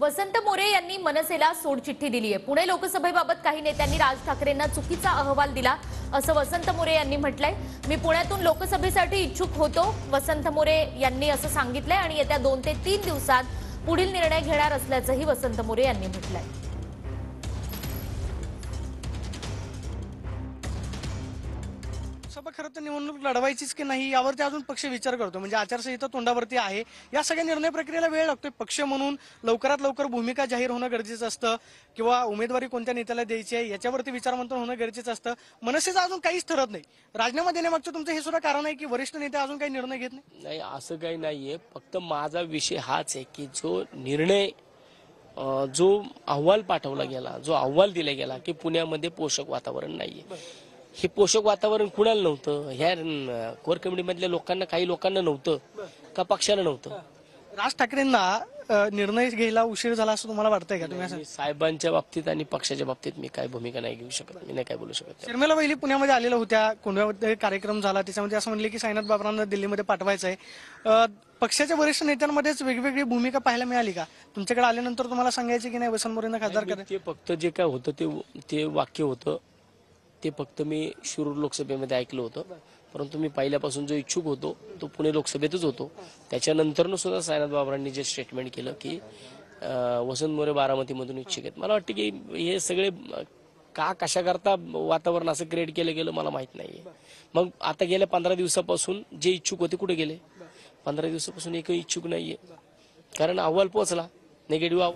वसंत मोरे यांनी मनसेला सोडचिठ्ठी दिली आहे। पुणे लोकसभेबाबत काही नेत्यांनी राज ठाकरेंना चुकीचा अहवाल दिला असं वसंत मोरे यांनी म्हटलंय। मी पुण्यातून लोकसभेसाठी इच्छुक होतो, वसंत मोरे यांनी असं सांगितलंय आणि येत्या 2 ते 3 दिवसात पुढील निर्णय घेणार असल्याचंही वसंत मोरे यांनी म्हटलंय। सभा खरं तर निवडणूक लढवायचीच की नाही यावरती अजून पक्ष विचार करतो। म्हणजे आचारसंहिता तोंडावरती आहे, या सगळ्या निर्णय प्रक्रियेला वेळ लागतोय। पक्ष म्हणून लवकरात लवकर भूमिका जाहीर होणं गरजेचं असतं किंवा उमेदवारी कोणत्या नेत्याला द्यायची आहे याच्यावरती विचारमंथन होणं गरजेचं असतं। मनसेचं अजून काहीच ठरत नाही। राजीनामा देण्यामागचं तुमचं हे सुद्धा कारण आहे की वरिष्ठ नेते अजून काही निर्णय घेत नाही, असं काही नाहीये। फक्त माझा विषय हाच आहे की जो निर्णय जो अहवाल पाठवला गेला, जो अहवाल दिला गेला की पुण्यामध्ये पोषक वातावरण नाहीये। हे पोषक वातावरण कुणाला नव्हतं? ह्या कोर कमिटीमधल्या लोकांना, काही लोकांना नव्हतं का पक्षाला नव्हतं? राज ठाकरेंना निर्णय घ्यायला उशीर झाला असं तुम्हाला वाटतंय का? तुम्ही मी साहेबांच्या बाबतीत आणि पक्षाच्या बाबतीत मी काय भूमिका नाही घेऊ शकत, मी नाही काय बोलू शकत। शर्मिला वहिनी पुण्यामध्ये आलेल्या होत्या, कोंढव्यामध्ये कार्यक्रम झाला, त्याच्यामध्ये असं म्हणले की साईनाथ बाबरांना दिल्लीमध्ये पाठवायचं आहे। पक्षाच्या वरिष्ठ नेत्यांमध्येच वेगवेगळी भूमिका पाहायला मिळाली का? तुमच्याकडे आल्यानंतर तुम्हाला सांगायचे की नाही वसंत मोरेंना खासदार करायचं? ते फक्त जे काय होतं ते वाक्य होतं, ते फक्त मी शिरूर लोकसभेमध्ये ऐकलं होतं। परंतु मी पहिल्यापासून जो इच्छुक होतो तो पुणे लोकसभेतच होतो। त्याच्यानंतर सुद्धा साईनाथ बाबरांनी जे स्टेटमेंट केलं की वसंत मोरे बारामतीमधून इच्छुक आहेत, मला वाटतं की हे सगळे कशा करता वातावरण असं क्रिएट केलं गेलं मला माहित नाहीये। मग आता गेल्या 15 दिवसापासून जे इच्छुक होते कुठे गेले? 15 दिवसापासून एकही इच्छुक नाहीये, कारण अहवाल पोहोचला निगेटिव्ह।